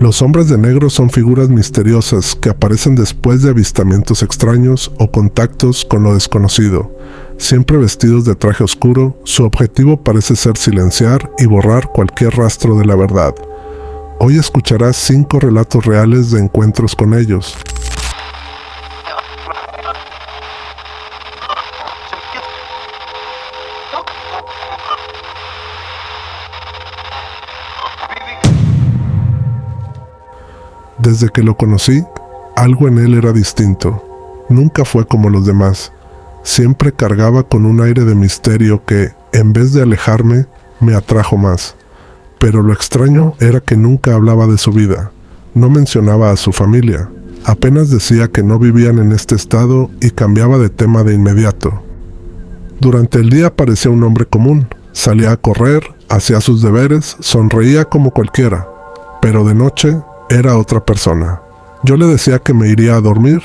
Los hombres de negro son figuras misteriosas que aparecen después de avistamientos extraños o contactos con lo desconocido. Siempre vestidos de traje oscuro, su objetivo parece ser silenciar y borrar cualquier rastro de la verdad. Hoy escucharás 5 relatos reales de encuentros con ellos. Desde que lo conocí, algo en él era distinto. Nunca fue como los demás. Siempre cargaba con un aire de misterio que, en vez de alejarme, me atrajo más. Pero lo extraño era que nunca hablaba de su vida. No mencionaba a su familia. Apenas decía que no vivían en este estado y cambiaba de tema de inmediato. Durante el día parecía un hombre común. Salía a correr, hacía sus deberes, sonreía como cualquiera. Pero de noche era otra persona. Yo le decía que me iría a dormir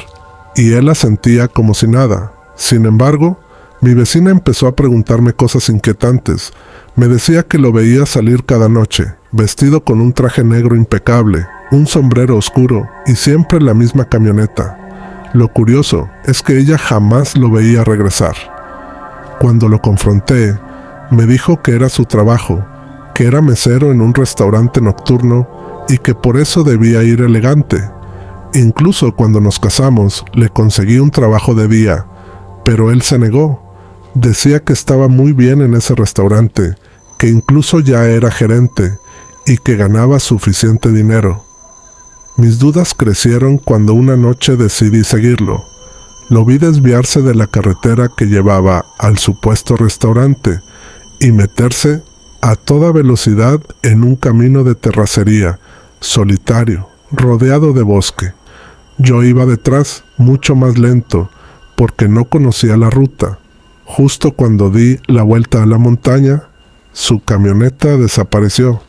y él asentía como si nada. Sin embargo, mi vecina empezó a preguntarme cosas inquietantes. Me decía que lo veía salir cada noche, vestido con un traje negro impecable, un sombrero oscuro y siempre la misma camioneta. Lo curioso es que ella jamás lo veía regresar. Cuando lo confronté, me dijo que era su trabajo, que era mesero en un restaurante nocturno y que por eso debía ir elegante. Incluso cuando nos casamos, le conseguí un trabajo de día, pero él se negó. Decía que estaba muy bien en ese restaurante, que incluso ya era gerente y que ganaba suficiente dinero. Mis dudas crecieron cuando una noche decidí seguirlo. Lo vi desviarse de la carretera que llevaba al supuesto restaurante y meterse a toda velocidad en un camino de terracería, solitario, rodeado de bosque. Yo iba detrás, mucho más lento, porque no conocía la ruta. Justo cuando di la vuelta a la montaña, su camioneta desapareció.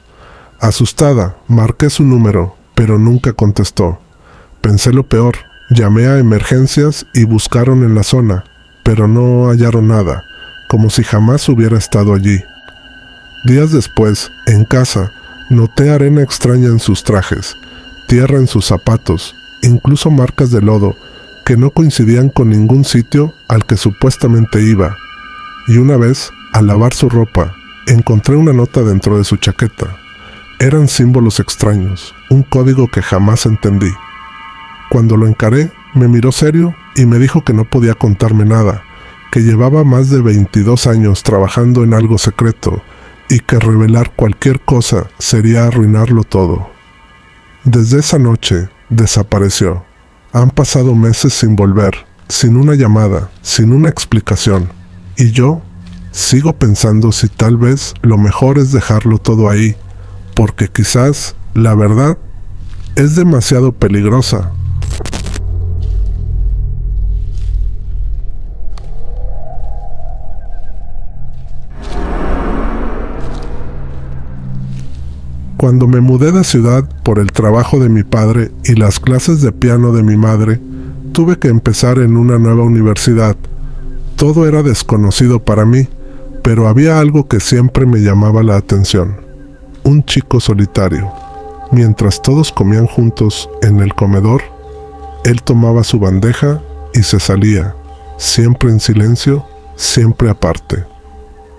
Asustada, marqué su número, pero nunca contestó. Pensé lo peor, llamé a emergencias y buscaron en la zona, pero no hallaron nada, como si jamás hubiera estado allí. Días después, en casa, noté arena extraña en sus trajes, tierra en sus zapatos, incluso marcas de lodo que no coincidían con ningún sitio al que supuestamente iba. Y una vez, al lavar su ropa, encontré una nota dentro de su chaqueta. Eran símbolos extraños, un código que jamás entendí. Cuando lo encaré, me miró serio y me dijo que no podía contarme nada, que llevaba más de 22 años trabajando en algo secreto y que revelar cualquier cosa sería arruinarlo todo. Desde esa noche, desapareció. Han pasado meses sin volver, sin una llamada, sin una explicación. Y yo sigo pensando si tal vez lo mejor es dejarlo todo ahí, porque quizás la verdad es demasiado peligrosa. Cuando me mudé de ciudad por el trabajo de mi padre y las clases de piano de mi madre, tuve que empezar en una nueva universidad. Todo era desconocido para mí, pero había algo que siempre me llamaba la atención. Un chico solitario. Mientras todos comían juntos en el comedor, él tomaba su bandeja y se salía, siempre en silencio, siempre aparte.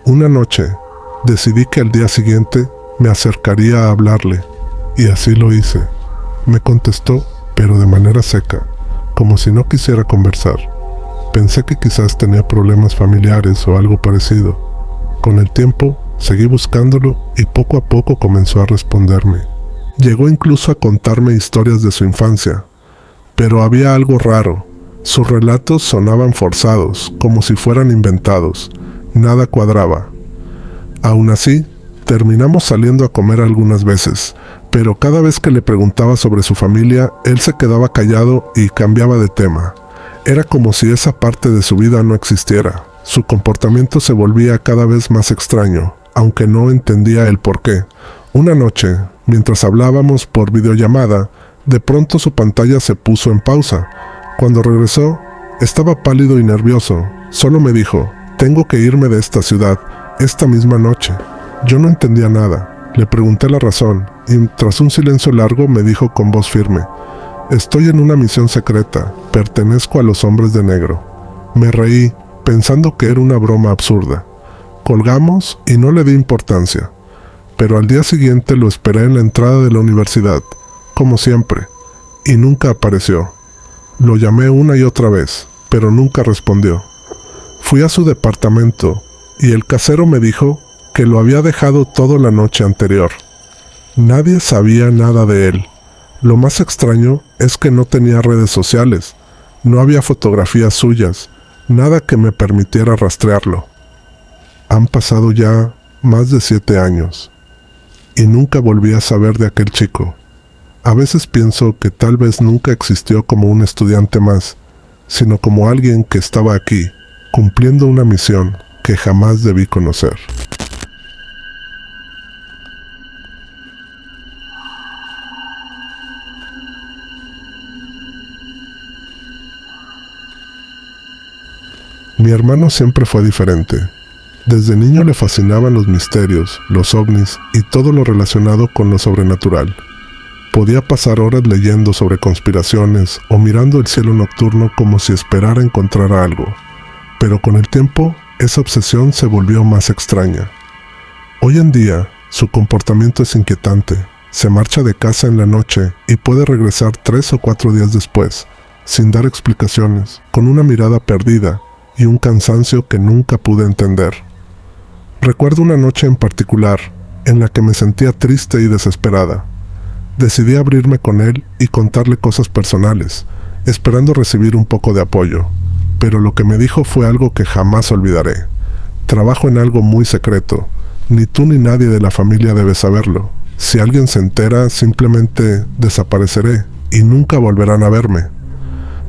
Una noche, decidí que al día siguiente me acercaría a hablarle, y así lo hice. Me contestó, pero de manera seca, como si no quisiera conversar. Pensé que quizás tenía problemas familiares o algo parecido. Con el tiempo, seguí buscándolo y poco a poco comenzó a responderme. Llegó incluso a contarme historias de su infancia, pero había algo raro. Sus relatos sonaban forzados, como si fueran inventados. Nada cuadraba. Aún así, terminamos saliendo a comer algunas veces, pero cada vez que le preguntaba sobre su familia, él se quedaba callado y cambiaba de tema. Era como si esa parte de su vida no existiera. Su comportamiento se volvía cada vez más extraño, aunque no entendía el porqué. Una noche, mientras hablábamos por videollamada, de pronto su pantalla se puso en pausa. Cuando regresó, estaba pálido y nervioso. Solo me dijo, «Tengo que irme de esta ciudad, esta misma noche». Yo no entendía nada. Le pregunté la razón y tras un silencio largo me dijo con voz firme: «Estoy en una misión secreta, pertenezco a los hombres de negro». Me reí, pensando que era una broma absurda. Colgamos y no le di importancia, pero al día siguiente lo esperé en la entrada de la universidad, como siempre, y nunca apareció. Lo llamé una y otra vez, pero nunca respondió. Fui a su departamento y el casero me dijo que lo había dejado toda la noche anterior. Nadie sabía nada de él. Lo más extraño es que no tenía redes sociales, no había fotografías suyas, nada que me permitiera rastrearlo. Han pasado ya más de 7 años y nunca volví a saber de aquel chico. A veces pienso que tal vez nunca existió como un estudiante más, sino como alguien que estaba aquí, cumpliendo una misión que jamás debí conocer. Mi hermano siempre fue diferente. Desde niño le fascinaban los misterios, los ovnis y todo lo relacionado con lo sobrenatural. Podía pasar horas leyendo sobre conspiraciones o mirando el cielo nocturno como si esperara encontrar algo. Pero con el tiempo, esa obsesión se volvió más extraña. Hoy en día, su comportamiento es inquietante. Se marcha de casa en la noche y puede regresar 3 o 4 días después, sin dar explicaciones, con una mirada perdida y un cansancio que nunca pude entender. Recuerdo una noche en particular en la que me sentía triste y desesperada. Decidí abrirme con él y contarle cosas personales, esperando recibir un poco de apoyo, pero lo que me dijo fue algo que jamás olvidaré. Trabajo en algo muy secreto, ni tú ni nadie de la familia debe saberlo. Si alguien se entera, simplemente desapareceré y nunca volverán a verme.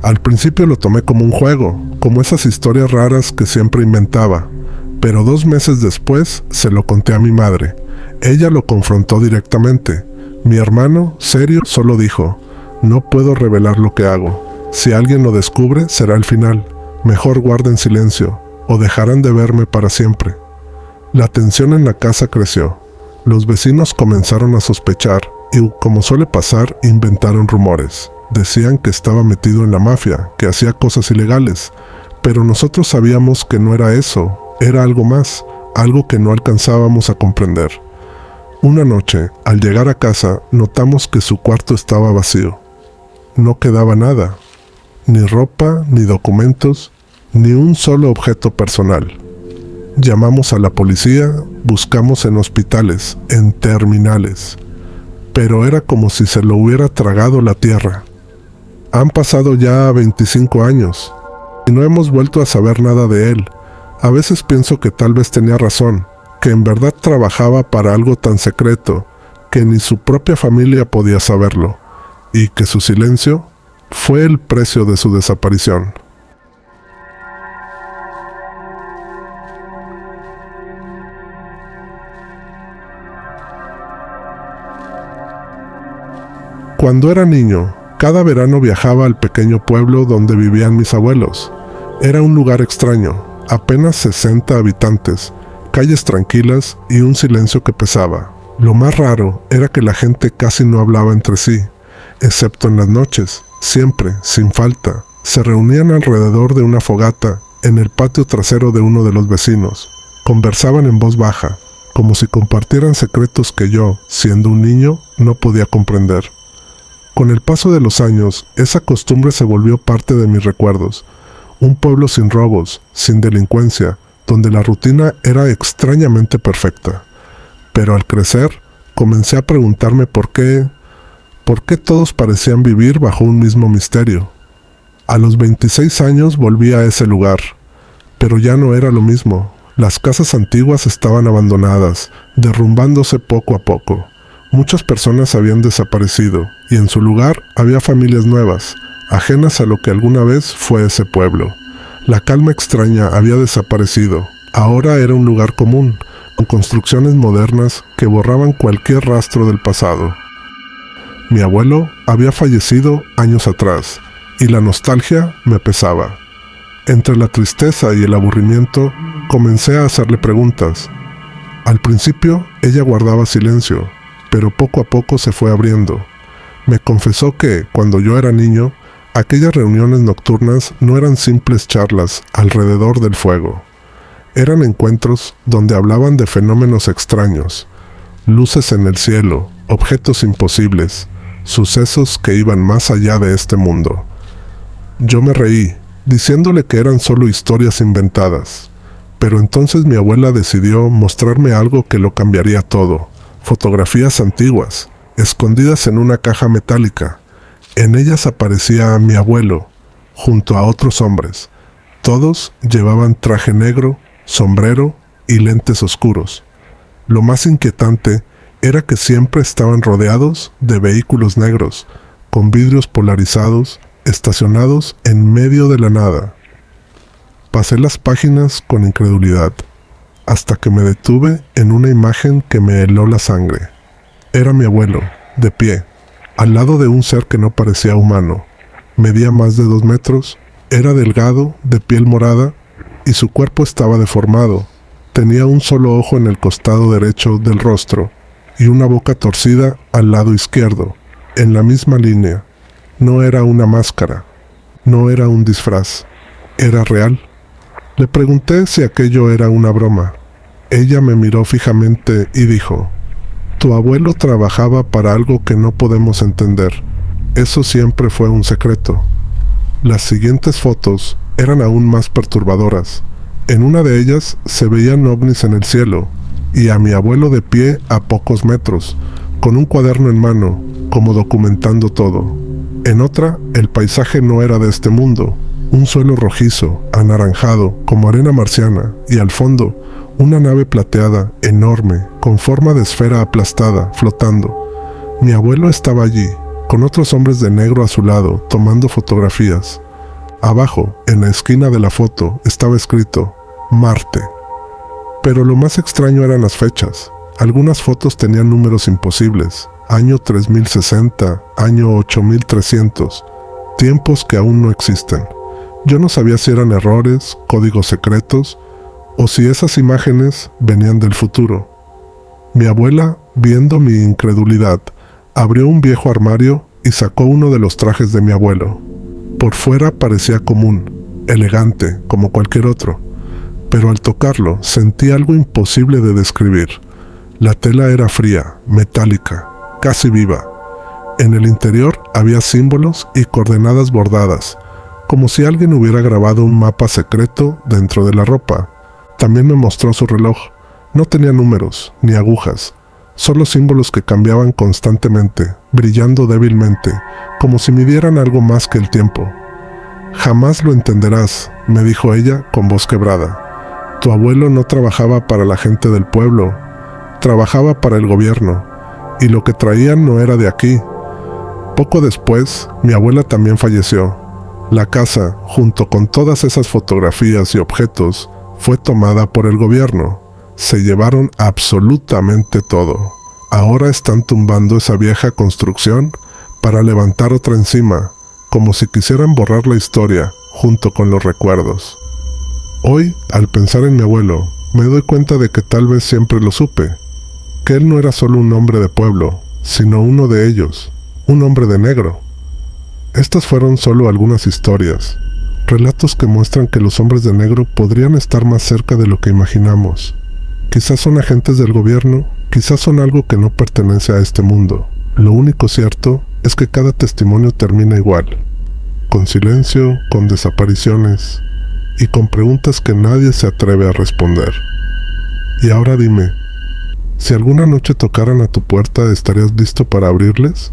Al principio lo tomé como un juego, como esas historias raras que siempre inventaba, pero 2 meses después se lo conté a mi madre. Ella lo confrontó directamente. Mi hermano, serio, solo dijo: «No puedo revelar lo que hago. Si alguien lo descubre, será el final. Mejor guarden silencio, o dejarán de verme para siempre». La tensión en la casa creció. Los vecinos comenzaron a sospechar y, como suele pasar, inventaron rumores. Decían que estaba metido en la mafia, que hacía cosas ilegales, pero nosotros sabíamos que no era eso, era algo más, algo que no alcanzábamos a comprender. Una noche, al llegar a casa, notamos que su cuarto estaba vacío. No quedaba nada, ni ropa, ni documentos, ni un solo objeto personal. Llamamos a la policía, buscamos en hospitales, en terminales, pero era como si se lo hubiera tragado la tierra. Han pasado ya 25 años y no hemos vuelto a saber nada de él. A veces pienso que tal vez tenía razón, que en verdad trabajaba para algo tan secreto que ni su propia familia podía saberlo, y que su silencio fue el precio de su desaparición. Cuando era niño, cada verano viajaba al pequeño pueblo donde vivían mis abuelos. Era un lugar extraño, apenas 60 habitantes, calles tranquilas y un silencio que pesaba. Lo más raro era que la gente casi no hablaba entre sí, excepto en las noches. Siempre, sin falta, se reunían alrededor de una fogata en el patio trasero de uno de los vecinos. Conversaban en voz baja, como si compartieran secretos que yo, siendo un niño, no podía comprender. Con el paso de los años, esa costumbre se volvió parte de mis recuerdos. Un pueblo sin robos, sin delincuencia, donde la rutina era extrañamente perfecta. Pero al crecer, comencé a preguntarme por qué todos parecían vivir bajo un mismo misterio. A los 26 años volví a ese lugar, pero ya no era lo mismo. Las casas antiguas estaban abandonadas, derrumbándose poco a poco. Muchas personas habían desaparecido, y en su lugar había familias nuevas, ajenas a lo que alguna vez fue ese pueblo. La calma extraña había desaparecido. Ahora era un lugar común, con construcciones modernas que borraban cualquier rastro del pasado. Mi abuelo había fallecido años atrás, y la nostalgia me pesaba. Entre la tristeza y el aburrimiento, comencé a hacerle preguntas. Al principio, ella guardaba silencio, pero poco a poco se fue abriendo. Me confesó que, cuando yo era niño, aquellas reuniones nocturnas no eran simples charlas alrededor del fuego. Eran encuentros donde hablaban de fenómenos extraños, luces en el cielo, objetos imposibles, sucesos que iban más allá de este mundo. Yo me reí, diciéndole que eran solo historias inventadas. Pero entonces mi abuela decidió mostrarme algo que lo cambiaría todo. Fotografías antiguas, escondidas en una caja metálica. En ellas aparecía mi abuelo, junto a otros hombres. Todos llevaban traje negro, sombrero y lentes oscuros. Lo más inquietante era que siempre estaban rodeados de vehículos negros, con vidrios polarizados, estacionados en medio de la nada. Pasé las páginas con incredulidad, hasta que me detuve en una imagen que me heló la sangre. Era mi abuelo, de pie, al lado de un ser que no parecía humano. Medía más de 2 metros, era delgado, de piel morada, y su cuerpo estaba deformado. Tenía un solo ojo en el costado derecho del rostro, y una boca torcida al lado izquierdo, en la misma línea. No era una máscara, no era un disfraz, era real. Le pregunté si aquello era una broma. Ella me miró fijamente y dijo: «Tu abuelo trabajaba para algo que no podemos entender. Eso siempre fue un secreto». Las siguientes fotos eran aún más perturbadoras. En una de ellas se veían ovnis en el cielo, y a mi abuelo de pie a pocos metros, con un cuaderno en mano, como documentando todo. En otra, el paisaje no era de este mundo. Un suelo rojizo, anaranjado, como arena marciana, y al fondo, una nave plateada, enorme, con forma de esfera aplastada, flotando. Mi abuelo estaba allí, con otros hombres de negro a su lado, tomando fotografías. Abajo, en la esquina de la foto, estaba escrito: Marte. Pero lo más extraño eran las fechas. Algunas fotos tenían números imposibles: año 3060, año 8300, tiempos que aún no existen. Yo no sabía si eran errores, códigos secretos, o si esas imágenes venían del futuro. Mi abuela, viendo mi incredulidad, abrió un viejo armario y sacó uno de los trajes de mi abuelo. Por fuera parecía común, elegante, como cualquier otro, pero al tocarlo sentí algo imposible de describir. La tela era fría, metálica, casi viva. En el interior había símbolos y coordenadas bordadas, como si alguien hubiera grabado un mapa secreto dentro de la ropa. También me mostró su reloj. No tenía números, ni agujas, solo símbolos que cambiaban constantemente, brillando débilmente, como si midieran algo más que el tiempo. «Jamás lo entenderás», me dijo ella con voz quebrada. «Tu abuelo no trabajaba para la gente del pueblo, trabajaba para el gobierno, y lo que traían no era de aquí». Poco después, mi abuela también falleció. La casa, junto con todas esas fotografías y objetos, fue tomada por el gobierno. Se llevaron absolutamente todo. Ahora están tumbando esa vieja construcción para levantar otra encima, como si quisieran borrar la historia junto con los recuerdos. Hoy, al pensar en mi abuelo, me doy cuenta de que tal vez siempre lo supe, que él no era solo un hombre de pueblo, sino uno de ellos, un hombre de negro. Estas fueron solo algunas historias, relatos que muestran que los hombres de negro podrían estar más cerca de lo que imaginamos. Quizás son agentes del gobierno, quizás son algo que no pertenece a este mundo. Lo único cierto es que cada testimonio termina igual, con silencio, con desapariciones y con preguntas que nadie se atreve a responder. Y ahora dime, si alguna noche tocaran a tu puerta, ¿estarías listo para abrirles?